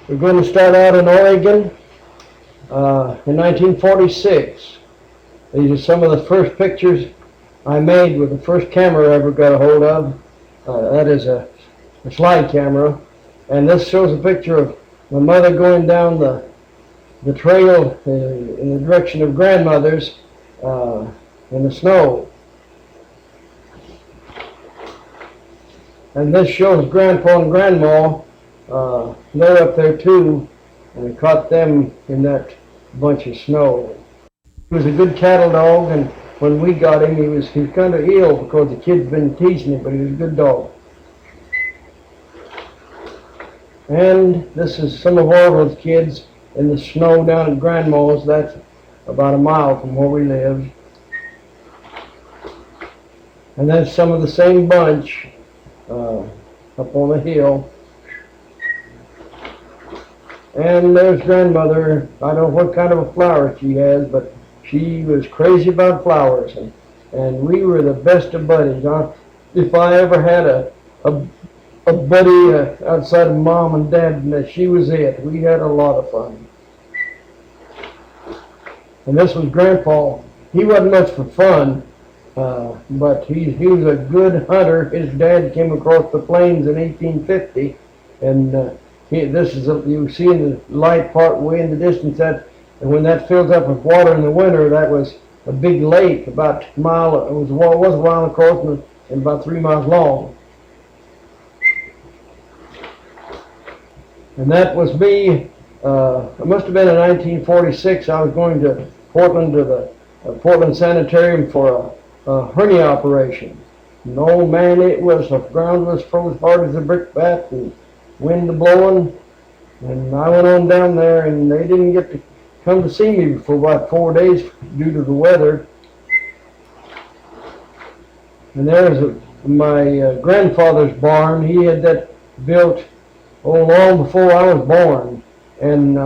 We're going to start out in Oregon in 1946. These are some of the first pictures I made with the first camera I ever got a hold of. That is a slide camera. And this shows a picture of my mother going down the trail in the direction of grandmother's in the snow. And this shows Grandpa and Grandma. They're up there too, and we caught them in that bunch of snow. He was a good cattle dog, and when we got him, he was kind of ill because the kids been teasing him, but he was a good dog. And this is some of Orville's kids in the snow down at Grandma's. That's about a mile from where we live. And then some of the same bunch up on the hill. And there's grandmother. I don't know what kind of a flower she has, but she was crazy about flowers, and we were the best of buddies. If I ever had a buddy outside of Mom and Dad, she was it. We had a lot of fun. And this was Grandpa. He wasn't much for fun, but he was a good hunter. His dad came across the plains in 1850, and this is you see in the light part way in the distance that, and when that fills up with water in the winter, that was a big lake about a mile. It was a mile across and about 3 miles long. And that was me. It must have been in 1946. I was going to Portland to the Portland Sanitarium for a hernia operation. No man, the ground was froze hard as a brick bat and wind blowing. And I went on down there, and they didn't get to come to see me for about 4 days due to the weather. And there's my grandfather's barn. He had that built long before I was born, and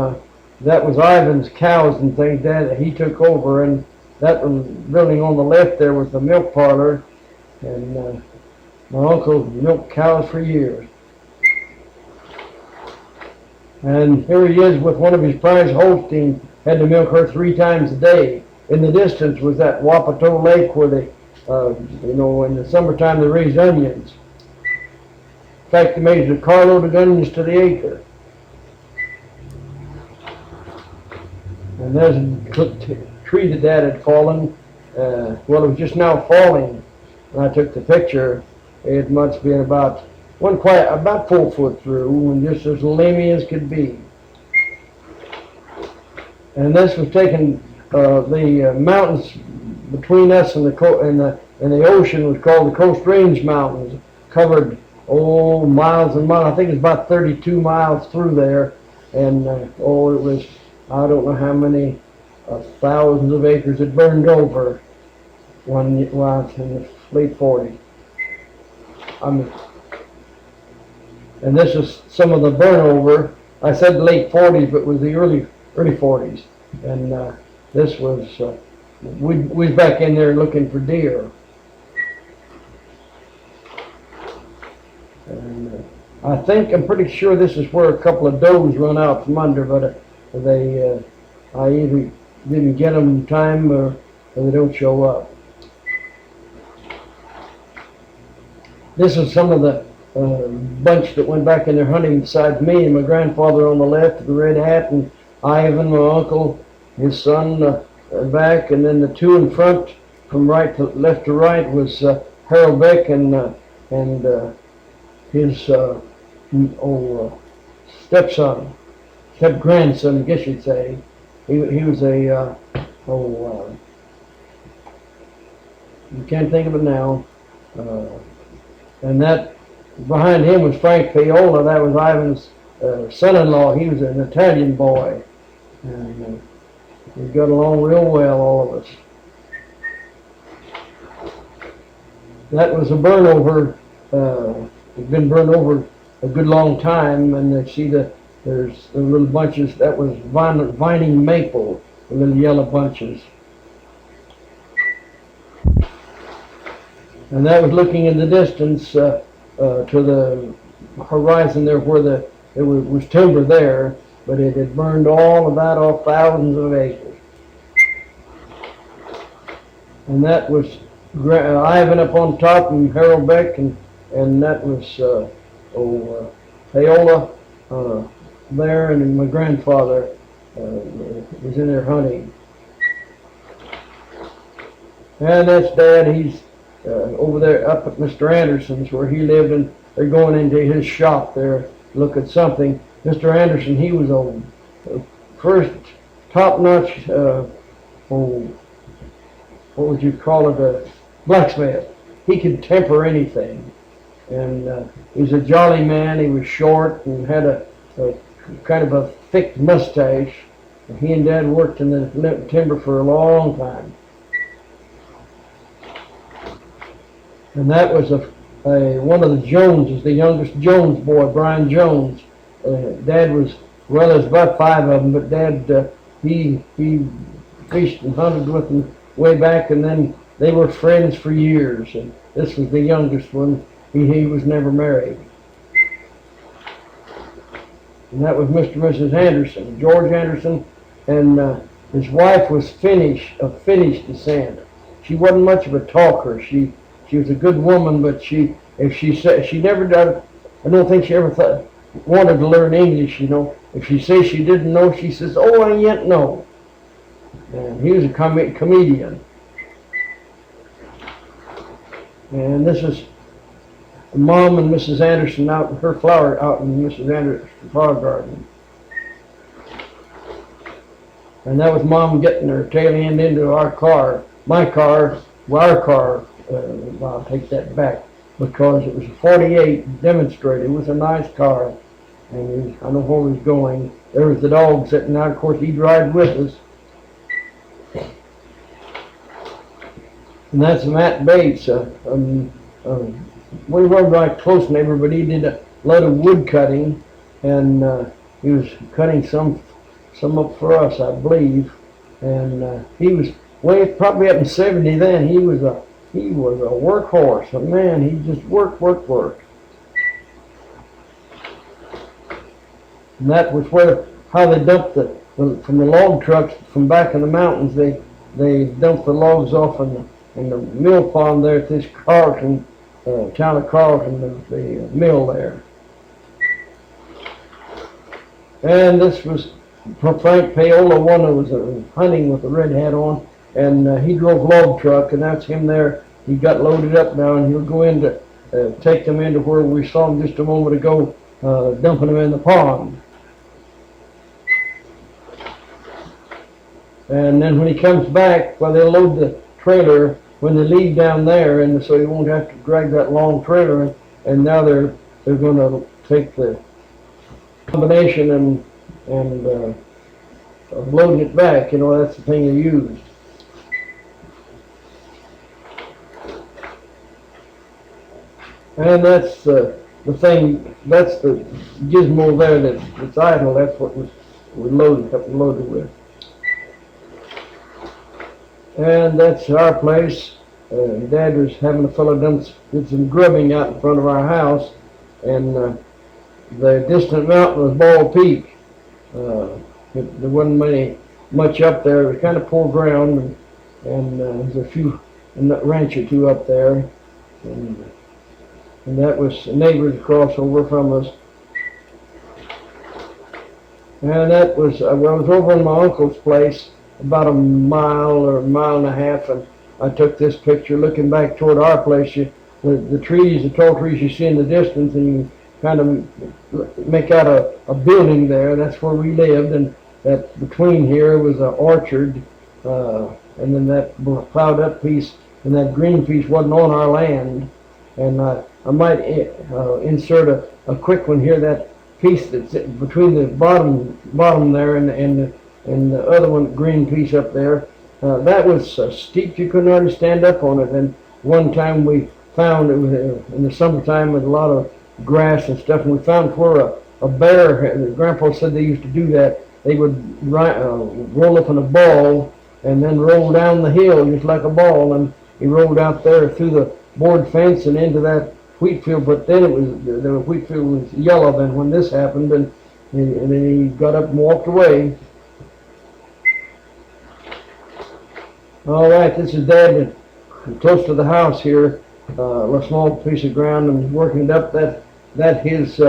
that was Ivan's cows and things that he took over, and that building on the left there was the milk parlor, and my uncle milked cows for years. And here he is with one of his prize Holstein, had to milk her 3 times a day. In the distance was that Wapato Lake where they, in the summertime they raised onions. In fact, they made a carload of onions to the acre. And there's a tree that Dad had fallen. It was just now falling. And I took the picture. It must have been about 4 foot through, and just as limey as could be. And this was taken. The mountains between us and the ocean was called the Coast Range Mountains. Covered miles and miles. I think it's about 32 miles through there, and it was, I don't know how many thousands of acres it burned over when it was in the late 40s. And this is some of the burn over. I said late 40s, but it was the early 40s. And this was, we was back in there looking for deer. And I'm pretty sure this is where a couple of does run out from under, but I either didn't get them in time or they don't show up. This is some of the bunch that went back in their hunting besides me and my grandfather on the left, the red hat, and Ivan, my uncle, his son back, and then the 2 in front from left to right was Harold Beck and his step-grandson, I guess you'd say. He was you can't think of it now. And that behind him was Frank Paola. That was Ivan's son-in-law. He was an Italian boy, and we got along real well, all of us. That was a burn over. It's been burned over a good long time, and you see there's the little bunches. That was vining maple, the little yellow bunches. And that was looking in the distance to the horizon there where the was timber there, but it had burned all of that off, thousands of acres. And that was Ivan up on top and Harold Beck, and that was Paola there, and my grandfather was in there hunting. And that's Dad. He's over there up at Mr. Anderson's where he lived, and they're going into his shop there to look at something. Mr. Anderson, he was a first top-notch, what would you call it, a blacksmith. He could temper anything. And he was a jolly man. He was short and had a kind of a thick mustache. And he and Dad worked in the timber for a long time. And that was one of the Joneses, the youngest Jones boy, Brian Jones. Dad was, well, there's about 5 of them, but Dad, he fished and hunted with them way back, and then they were friends for years. And this was the youngest one. He was never married. And that was Mr. and Mrs. Anderson, George Anderson, and his wife was of Finnish descent. She wasn't much of a talker. She was a good woman, but if she said, she never done, I don't think she ever wanted to learn English, you know. If she says she didn't know, she says, "Oh, I yet know." And he was a comedian. And this is Mom and Mrs. Anderson out in her flower, out in Mrs. Anderson's flower garden. And that was Mom getting her tail end into our car, our car. I'll take that back, because it was a 48 demonstrator. It was a nice car, and I know where he was going. There was the dog sitting out. Of course, he'd ride with us. And that's Matt Bates. We weren't right close neighbor, but he did a lot of wood cutting, and he was cutting some up for us, I believe. And he was probably up in 70 then. He was a workhorse. A man, he just worked. And that was how they dumped from the log trucks from back in the mountains. They dumped the logs off in the mill pond there at this Carlton, town of Carlton, the mill there. And this was Frank Paola, one that was hunting with a red hat on, and he drove log truck, and that's him there. He got loaded up now, and he'll go in to take them into where we saw him just a moment ago, dumping them in the pond. And then when he comes back, well, they'll load the trailer when they leave down there, and so he won't have to drag that long trailer. And now they're going to take the combination and loading it back. You know, that's the thing they used. And that's the thing. That's the gizmo there that's idle. That's what we loaded with. And that's our place. Dad was having a fellow did some grubbing out in front of our house, and the distant mountain was Ball Peak. There wasn't much up there. It was kind of poor ground, and there's a few, a ranch or two up there, and that was neighbors across over from us. And that was, I was over in my uncle's place, about a mile or a mile and a half, and I took this picture looking back toward our place. The trees, the tall trees you see in the distance, and you kind of make out a building there. That's where we lived, and that between here was an orchard, and then that plowed up piece and that green piece wasn't on our land. And I might insert a quick one here. That piece that's between the bottom there and the other one, green piece up there, that was steep. You couldn't hardly stand up on it. And one time we found, it was in the summertime with a lot of grass and stuff, and we found where a bear, Grandpa said they used to do that. They would roll up in a ball and then roll down the hill just like a ball, and he rolled out there through the board fence and into that wheat field, but then the wheat field was yellow then when this happened, and then he got up and walked away. All right, this is Dad close to the house here, a small piece of ground, and working it up. That his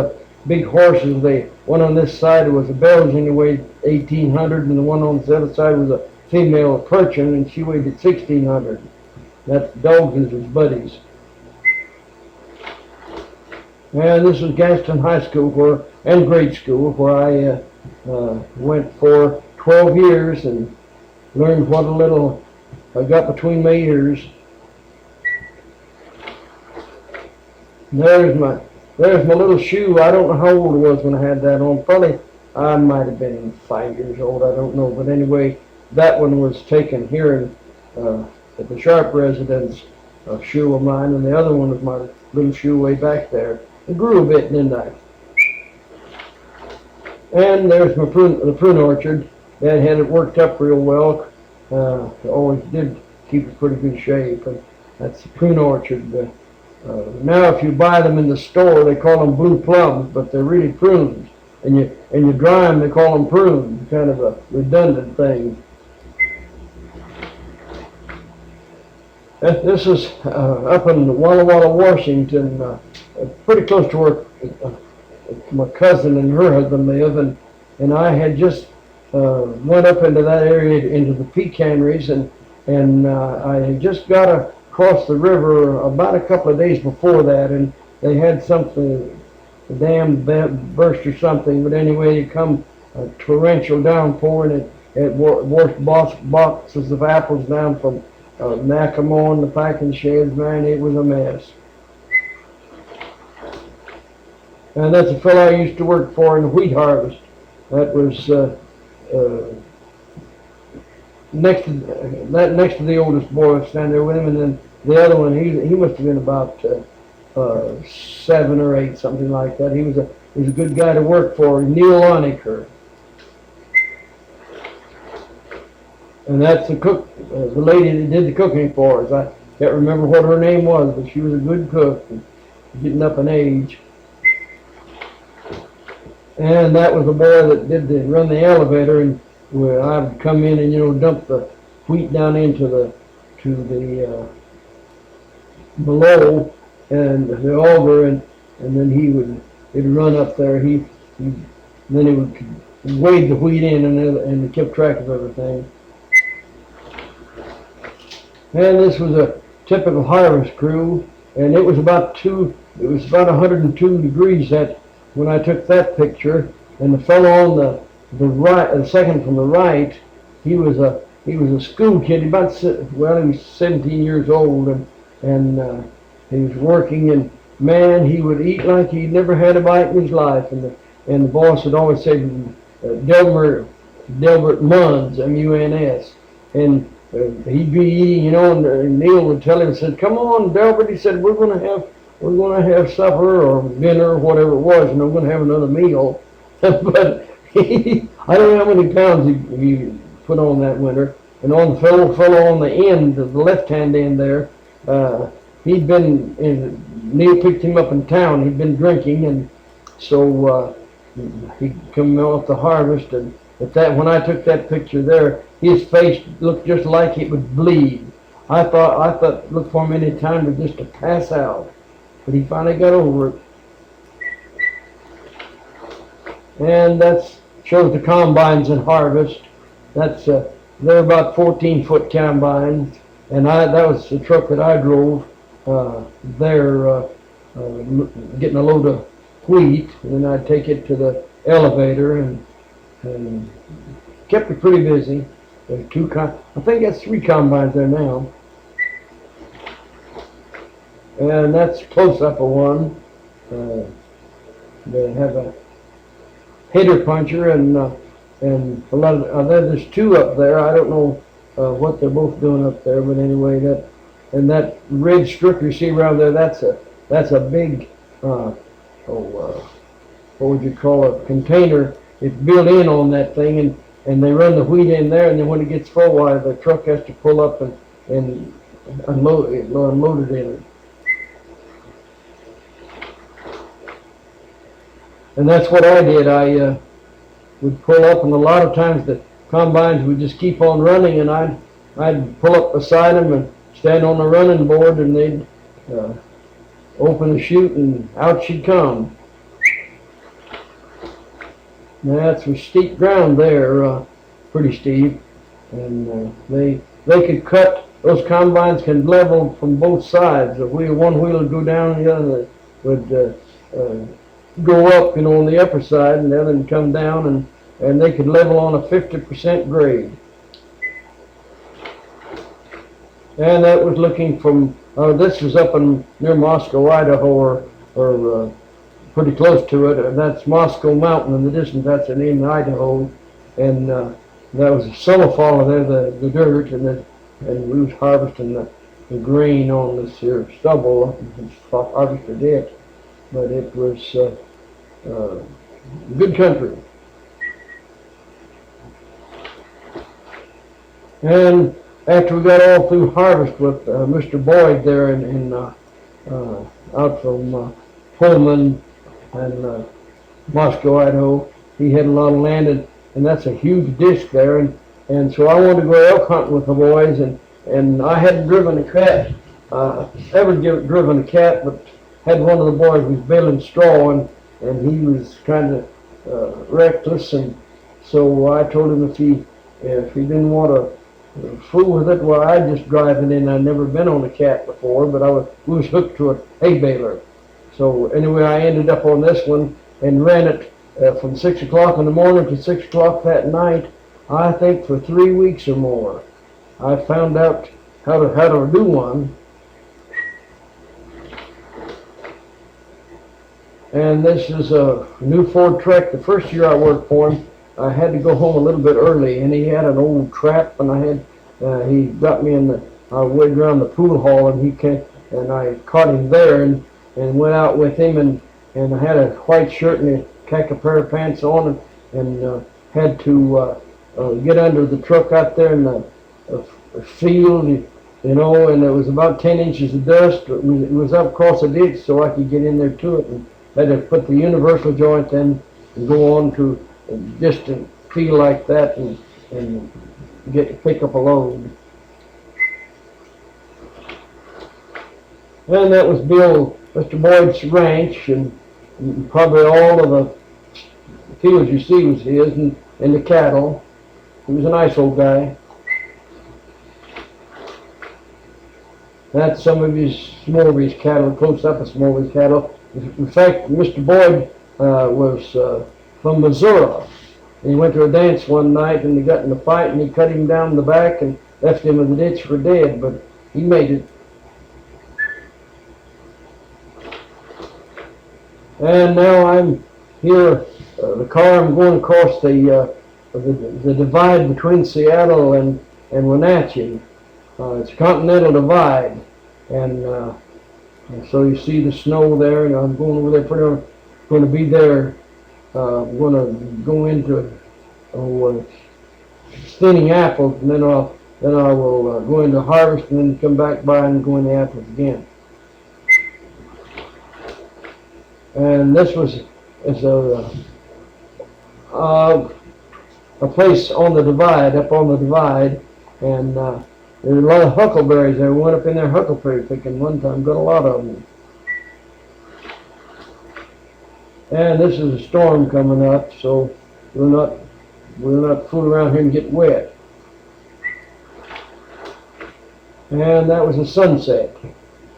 big horses. One on this side was a Belgian who weighed 1,800, and the one on the other side was a female Persian, and she weighed 1,600. That dogs is his buddies. And this is Gaston High School and grade school, where I went for 12 years and learned what a little I got between my ears. There's my little shoe. I don't know how old I was when I had that on. Probably I might have been 5 years old. I don't know. But anyway, that one was taken here at the Sharp residence, a shoe of mine, and the other one was my little shoe way back there. It grew a bit, didn't I? And there's the prune orchard. Dad had it worked up real well. Always did keep it pretty good shape. And that's the prune orchard. Now, if you buy them in the store, they call them blue plums, but they're really prunes. And you dry them, they call them prunes. Kind of a redundant thing. This is up in Walla Walla, Washington, pretty close to where my cousin and her husband live, and I had just went up into that area, into the pecanneries, and I had just got across the river about a couple of days before that, and they had something, the dam burst or something, but anyway, it come a torrential downpour, and it washed boxes of apples down from Nakamo and the packing sheds. Man, it was a mess. And that's a fellow I used to work for in the wheat harvest. That was next to the oldest boy standing there with him, and then the other one, he must have been about 7 or 8, something like that. He was a good guy to work for, Neil Loniker. And that's the cook, the lady that did the cooking for us. I can't remember what her name was, but she was a good cook, getting up in age. And that was the boy that run the elevator, and where I would come in and dump the wheat down into the below and the auger, and then he'd run up there. Then he would weigh the wheat in and kept track of everything. And this was a typical harvest crew, and it was about 102 degrees when I took that picture. And the fellow on the right, the second from the right, he was a school kid. He was 17 years old, and he was working. And man, he would eat like he'd never had a bite in his life. And the boss would always say, Delbert Munns, M-U-N-S, and he'd be eating, and Neil would tell him, said, "Come on, Delbert," he said, we're gonna have supper or dinner or whatever it was, and we're gonna have another meal." But I don't know how many pounds he put on that winter. And on the fellow on the end, the left-hand end there, Neil picked him up in town. He'd been drinking, and so he come off the harvest, and when I took that picture there, his face looked just like it would bleed. I thought looked for him any time just to pass out, but he finally got over it. And that shows the combines in harvest. They're about 14-foot combines, and that was the truck that I drove there, getting a load of wheat, and then I'd take it to the elevator and kept it pretty busy. There's I think that's 3 combines there now. And that's close up of one. They have a header puncher and a lot of there's 2 up there. I don't know what they're both doing up there, but anyway, that red strip you see around there, that's a big what would you call it, container. It's built in on that thing, and they run the wheat in there, and then when it gets full, the truck has to pull up and unload it in it. And that's what I did. I would pull up, and a lot of times the combines would just keep on running, and I'd pull up beside them and stand on the running board, and they'd open the chute, and out she'd come. Now that's some steep ground there, pretty steep, and they could cut. Those combines can level from both sides. One wheel would go down, the other would go up, on the upper side, and the other would come down, and they could level on a 50% grade. And that was looking from, this was up near Moscow, Idaho, or pretty close to it, and that's Moscow Mountain in the distance. That's in Idaho, and that was a summer fall there, the dirt, and we was harvesting the grain on this here stubble, and harvested it, but it was good country. And after we got all through harvest with Mr. Boyd there out from Pullman and Moscow, Idaho, he had a lot of land, and that's a huge disc there, and so I wanted to go elk hunting with the boys, and I hadn't driven a cat, driven a cat, but had one of the boys was baling straw, and he was kind of reckless, and so I told him if he didn't want to fool with it, well, I'd just drive it in. I'd never been on a cat before, but we was hooked to a hay baler. So anyway, I ended up on this one and ran it from 6 o'clock in the morning to 6 o'clock that night, I think for 3 weeks or more. I found out how to do one. And this is a new Ford Trek. The first year I worked for him, I had to go home a little bit early, and he had an old trap, and he got me I went around the pool hall, and I caught him there, and went out with him, and I had a white shirt and a khaki pair of pants on, and had to get under the truck out there in the field, and it was about 10 inches of dust. It was up across a ditch, so I could get in there to it, and had to put the universal joint in and go on to a distant field like that and pick up a load. And that was Mr. Boyd's ranch, and probably all of the fields you see was his, and the cattle. He was a nice old guy. That's some of more of his cattle, close up of some of his cattle. In fact, Mr. Boyd was from Missouri. And he went to a dance one night, and they got in a fight, and he cut him down the back and left him in the ditch for dead, but he made it. And now I'm here, the car, I'm going across the divide between Seattle and Wenatchee. It's a continental divide, and so you see the snow there, and I'm going over there, going to be there. I'm going to go into thinning apples, and then I will go into harvest, and then come back by and go in the apples again. And this was a place on the divide, up on the divide, and there were a lot of huckleberries there. We went up in there huckleberry picking one time, got a lot of them. And this is a storm coming up, so we'll not fool around here and get wet. And that was a sunset.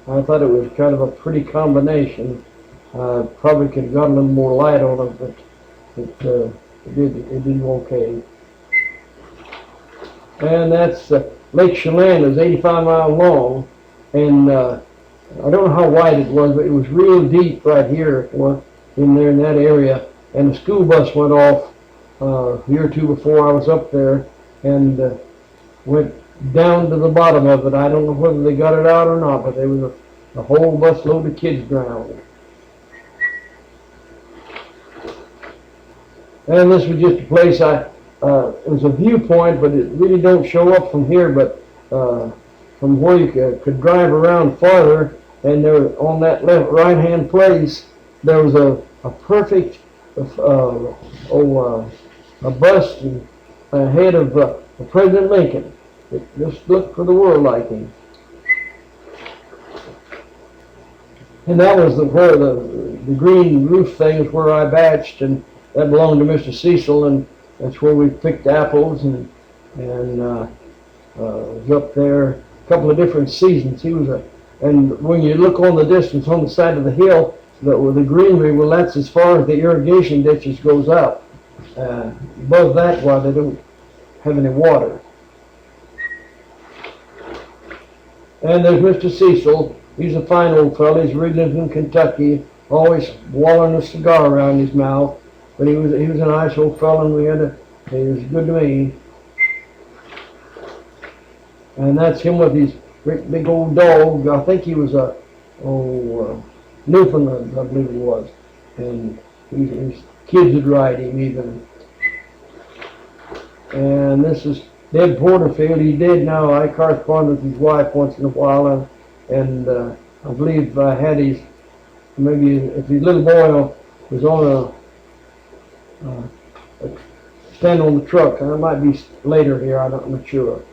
I thought it was kind of a pretty combination. Probably could have got a little more light on it, but it did okay. And that's Lake Chelan. Is 85 miles long, and I don't know how wide it was, but it was real deep right here in there in that area. And the school bus went off a year or two before I was up there, and went down to the bottom of it. I don't know whether they got it out or not, but there was a whole bus load of kids drowned. And this was just a place it was a viewpoint, but it really don't show up from here, but from where you could drive around farther, and there on that right-hand place, there was a perfect a bust and a head of President Lincoln. It just looked for the world like him. And that was where the green roof thing is where I batched, and that belonged to Mr. Cecil, and that's where we picked apples and was up there a couple of different seasons. And when you look on the distance on the side of the hill, the greenery, well, that's as far as the irrigation ditches goes up. Above that, well, they don't have any water. And there's Mr. Cecil. He's a fine old fellow. He's originally from Kentucky, always wallowing a cigar around his mouth. But he was a nice old fellow, and he was good to me. And that's him with his big old dog. I think he was a Newfoundland, I believe it was. And his kids would ride him even. And this is Ned Porterfield. He's dead now. I correspond with his wife once in a while, and I believe I had maybe if his little boy was on a stand on the truck, and it might be later here, I'm not sure.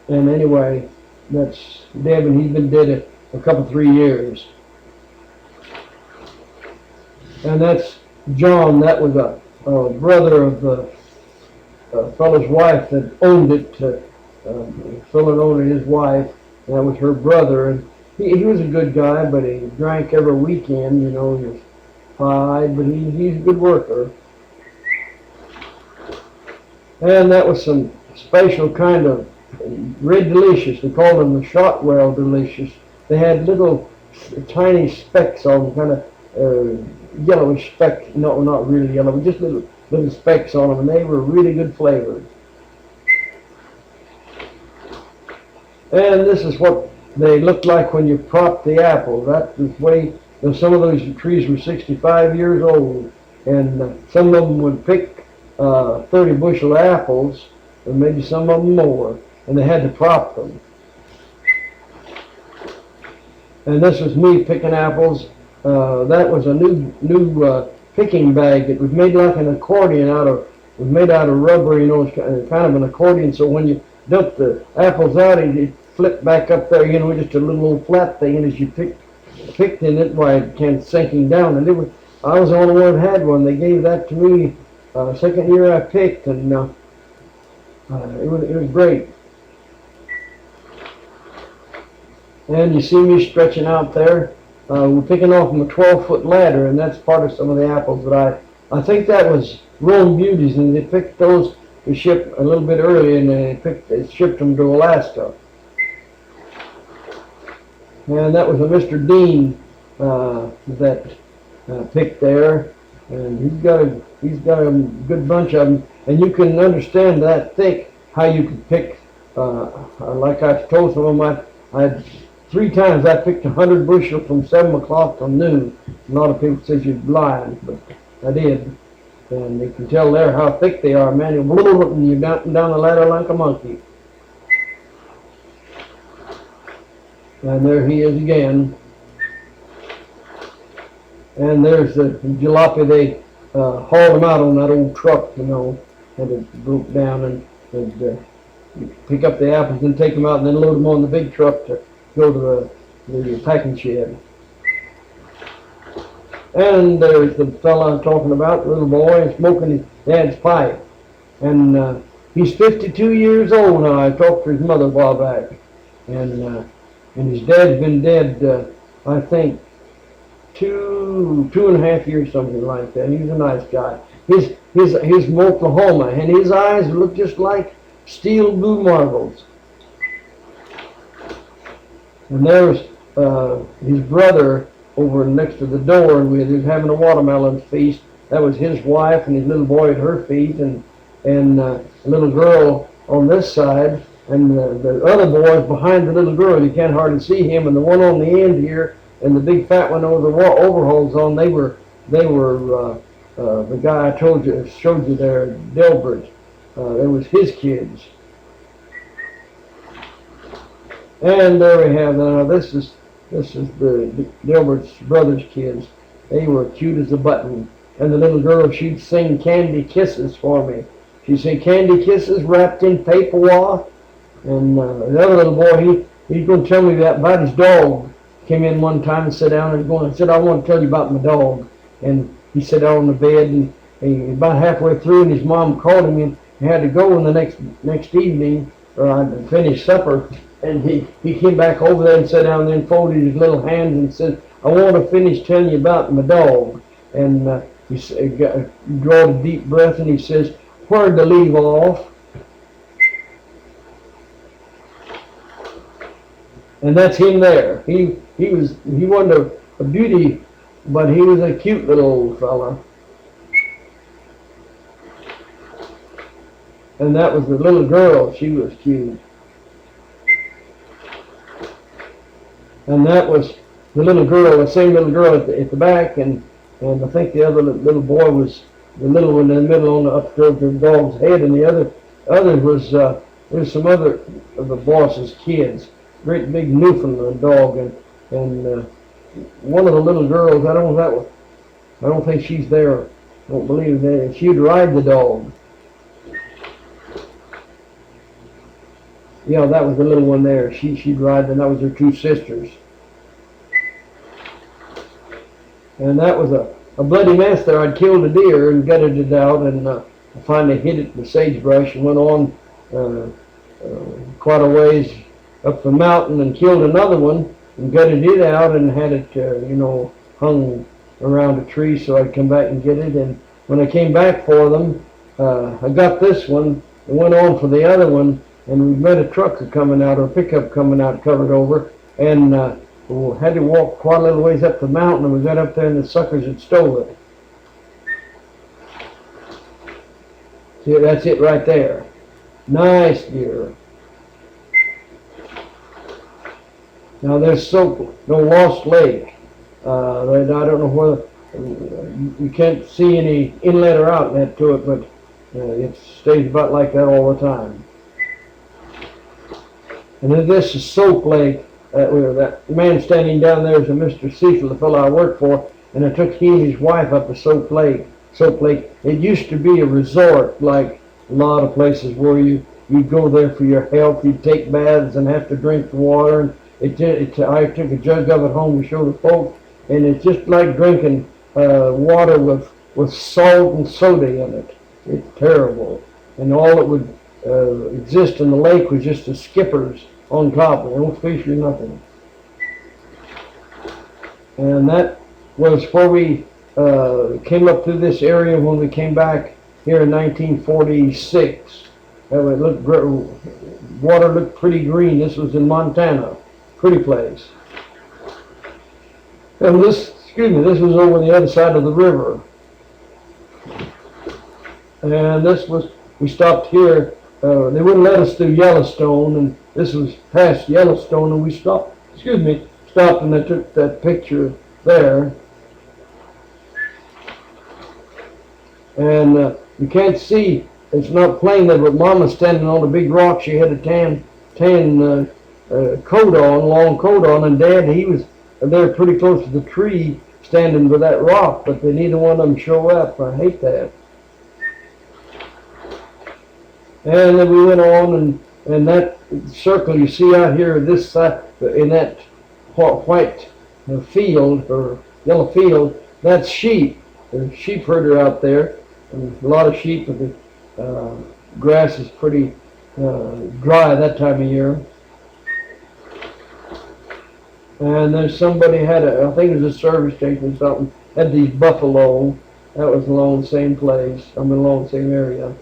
And anyway, that's Deb, and he's been dead a couple, 3 years. And that's John. That was a brother of the fellow's wife that owned it. Fellow owned his wife. And that was her brother. And he was a good guy, but he drank every weekend. You know, he was pied, but he's a good worker. And that was some special kind of red delicious. We called them the Shotwell delicious. They had little tiny specks on them, kind of yellowish specks. No, not really yellow, but just little specks on them, and they were really good flavored. And this is what they looked like when you propped the apple. That was way. Some of those trees were 65 years old, and some of them would pick 30 bushel apples, and maybe some of them more, and they had to prop them. And this was me picking apples. That was a new picking bag. It was made like an accordion was made out of rubber, you know, it's kind of an accordion. So when you dump the apples out, it flipped back up there, you know, just a little old flat thing. And as you picked in it, why it came sinking down. And I was the only one that had one. They gave that to me second year I picked, and it was great. And you see me stretching out there. We're picking off from a 12-foot ladder, and that's part of some of the apples that I think that was Rome Beauties, and they picked those to ship a little bit early, and they shipped them to Alaska. And that was a Mr. Dean that picked there, and he's got a good bunch of them, and you can understand that thick how you could pick. Like I told some of them, I 3 times I picked 100 bushel from 7 o'clock till noon. A lot of people say you're blind, but I did. And you can tell there how thick they are, man. And you're down the ladder like a monkey. And there he is again. And there's the jalopy. They hauled him out on that old truck, you know, and it broke down, and you pick up the apples and take them out and then load them on the big truck to go to the packing shed. And there's the fellow I'm talking about, the little boy, smoking his dad's pipe. And he's 52 years old now. I talked to his mother a while back. And his dad's been dead, I think, 2.5 years, something like that. He was a nice guy. He's from Oklahoma, and his eyes look just like steel blue marbles. And there's his brother over next to the door, and he was having a watermelon feast. That was his wife and his little boy at her feet, and a little girl on this side, and the other boy behind the little girl. You can't hardly see him, and the one on the end here, and the big fat one over the overalls on. They were the guy I showed you there, Delbert. It was his kids. And there we have this is the Delbert's brother's kids. They were cute as a button. and the little girl, she'd sing Candy Kisses for me. She'd say Candy Kisses wrapped in paper wad. And the other little boy, he's going to tell me about his dog. Came in one time and sat down and said, I want to tell you about my dog. And he sat down on the bed, and about halfway through, and his mom called him, and he had to go in the next evening, or I'd finished supper. And he came back over there and sat down there and folded his little hands and said, I want to finish telling you about my dog. And he drawed a deep breath, and he says, where'd the leave off? And that's him there. He wasn't a beauty, but he was a cute little old fella. And that was the little girl. She was cute. And that was the little girl, the same little girl at the back, and I think the other little boy was the little one in the middle on up to the dog's head, and the other was there's some other of the boss's kids. Great big Newfoundland dog, and one of the little girls, I don't think she's there. I don't believe that. She'd ride the dog. Yeah, that was the little one there. She'd ride, and that was her two sisters. And that was a bloody mess there. I'd killed a deer and gutted it out, and I finally hid it in the sagebrush and went on quite a ways up the mountain and killed another one and gutted it out and had it, hung around a tree so I'd come back and get it. And when I came back for them, I got this one and went on for the other one, and we met a trucker coming out, or a pickup coming out covered over, and we had to walk quite a little ways up the mountain, and we got up there and the suckers had stolen it. See, that's it right there. Nice deer. Now there's no Lost Lake. I don't know whether you can't see any inlet or outlet to it, but it stays about like that all the time. And then this is Soap Lake. That man standing down there is a Mr. Cecil, the fellow I work for, and I took he and his wife up to Soap Lake. Soap Lake. It used to be a resort, like a lot of places where you'd go there for your health. You'd take baths and have to drink the water. And I took a jug of it home to show the folks, and it's just like drinking water with salt and soda in it. It's terrible. And all that would exist in the lake was just the skippers on top. No fish or nothing. And that was where we came up through this area when we came back here in 1946. Water looked pretty green. This was in Montana. Pretty place. And this was over the other side of the river. And we stopped here. They wouldn't let us through Yellowstone, and this was past Yellowstone, and we stopped and they took that picture there. And you can't see, it's not plain there, but Mama's standing on a big rock. She had a tan coat on, long coat on, and Dad, he was there pretty close to the tree standing with that rock, but neither one of them show up. I hate that. And then we went on, and that circle you see out here, this side, in that white field, or yellow field, that's sheep. There's a sheep herder out there, and a lot of sheep, but the grass is pretty dry that time of year. And then somebody had I think it was a service station or something, had these buffalo. That was along the same place, along the same area.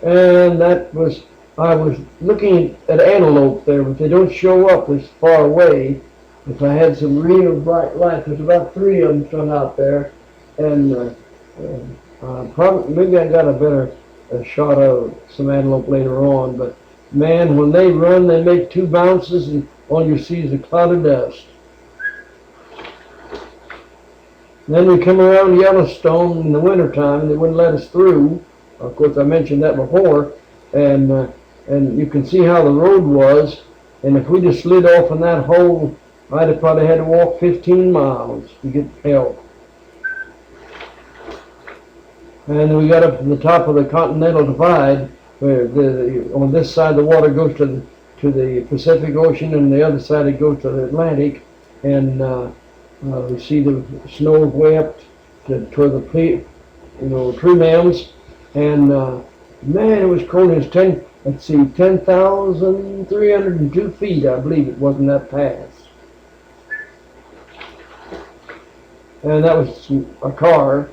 And I was looking at antelope there, but they don't show up this far away. If I had some real bright light, there's about 3 of them shone out there, and maybe I got a better shot of some antelope later on. But man, when they run, they make 2 bounces, and all you see is a cloud of dust. Then we come around Yellowstone in the wintertime, and they wouldn't let us through. Of course, I mentioned that before, and you can see how the road was. And if we just slid off in that hole, I'd have probably had to walk 15 miles to get help. And we got up to the top of the Continental Divide, where on this side the water goes to the Pacific Ocean, and the other side it goes to the Atlantic. And we see the snow way up toward the tree limbs, and man, it was cold. It was 10,302 feet, I believe it was in that pass. And that was a car,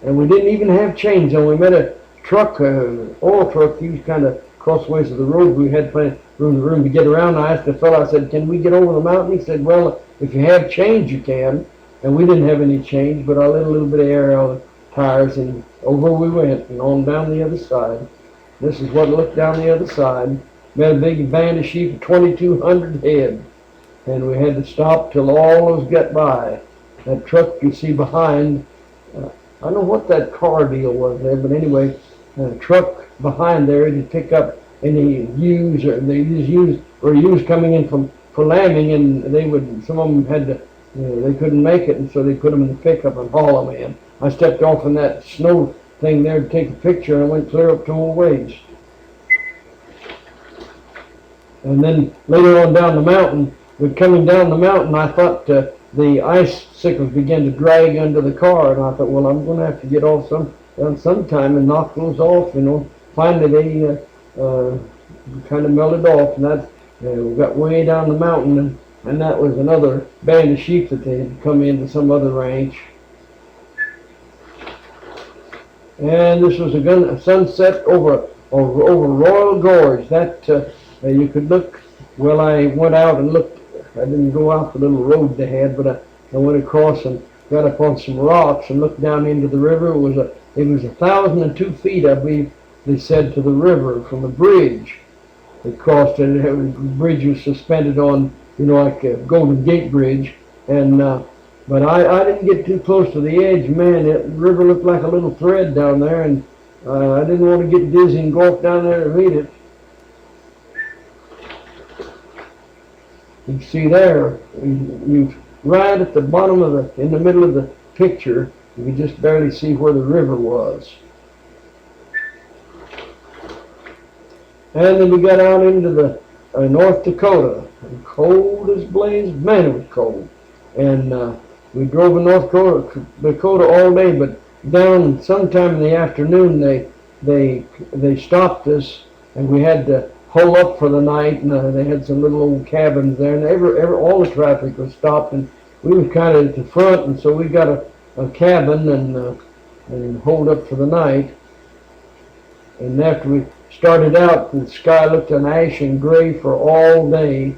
and we didn't even have change. And we met a truck, oil truck. He was kind of crossways of the road. We had plenty room to get around. I asked the fellow, I said, "Can we get over the mountain?" He said, "Well, if you have change, you can." And we didn't have any change, but I let a little bit of air on the tires, and over we went, and on down the other side. This is what looked down the other side. Met a big band of sheep, 2,200 head, and we had to stop till all those got by. That truck you see behind, I don't know what that car deal was there, but anyway, the truck behind there to pick up any ewes, or they just ewes coming in for lambing, and some of them had to, they couldn't make it, and so they put them in the pickup and haul them in. I stepped off in that snow thing there to take a picture, and I went clear up to my waist. And then later on down the mountain, coming down the mountain, I thought the icicles began to drag under the car, and I thought, well, I'm going to have to get off sometime and knock those off, Finally, they kind of melted off, and that we got way down the mountain, and that was another band of sheep that they had come into some other ranch. And this was a sunset over Royal Gorge. That you could look. Well, I went out and looked. I didn't go out the little road they had, but I went across and got up on some rocks and looked down into the river. It was 1,002 feet, I believe they said, to the river from the bridge. They crossed it. The bridge was suspended on, like a Golden Gate Bridge, and but I didn't get too close to the edge. Man, that river looked like a little thread down there, and I didn't want to get dizzy and go off down there to meet it. You see there, you right at the bottom in the middle of the picture, you can just barely see where the river was. And then we got out into the North Dakota, and cold as blaze. Man, it was cold. And we drove in North Dakota all day, but down sometime in the afternoon, they stopped us, and we had to hole up for the night, and they had some little old cabins there, and all the traffic was stopped, and we were kind of at the front, and so we got a cabin and holed up for the night. And after we started out, the sky looked an ashen gray for all day.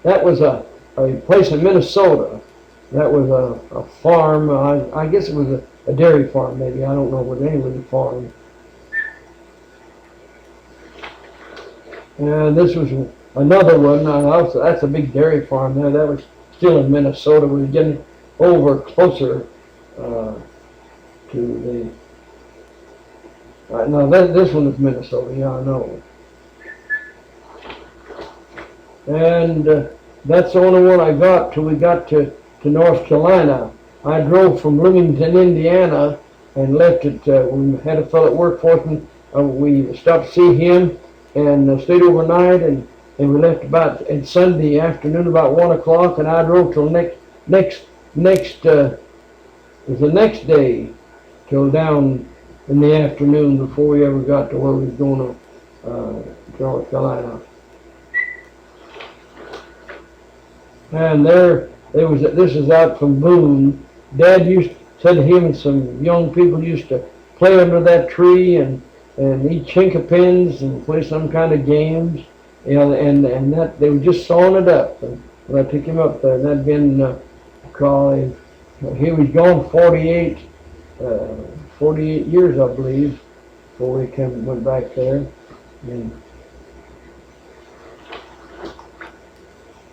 That was a place in Minnesota. That was a farm. I guess it was a dairy farm, maybe. I don't know, but anyway, the farm. And this was another one. That's a big dairy farm there. That was still in Minnesota. We were getting over closer to the. No, this one is Minnesota. Yeah, I know. And that's the only one I got till we got to North Carolina. I drove from Bloomington, Indiana, and left at, we had a fellow at work for us, and we stopped to see him, and stayed overnight, and we left at Sunday afternoon about 1 o'clock, and I drove till it was the next day, till down in the afternoon before we ever got to where we was going to North Carolina. And this is out from Boone. Dad said him and some young people used to play under that tree and eat chinkapins and play some kind of games, and that they were just sawing it up. And when I took him up there, and that'd been he was gone 48 years, I believe, before he went back there.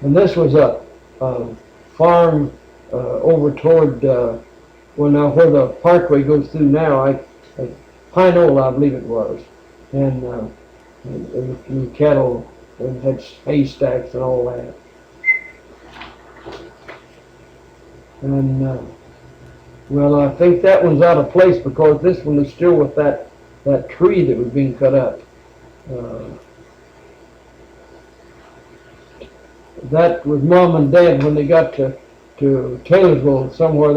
And this was a farm over toward now where the parkway goes through now. Pine Knoll, I believe it was, and it was cattle and had haystacks and all that. And Well, I think that one's out of place because this one is still with that tree that was being cut up. That was Mom and Dad when they got to Taylorsville, somewhere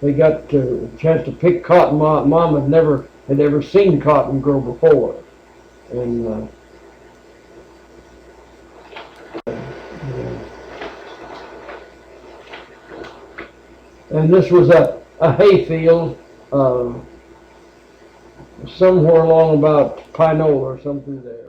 they got to chance to pick cotton. Mom had never seen cotton grow before, and this was a hayfield somewhere along about Pinola or something there.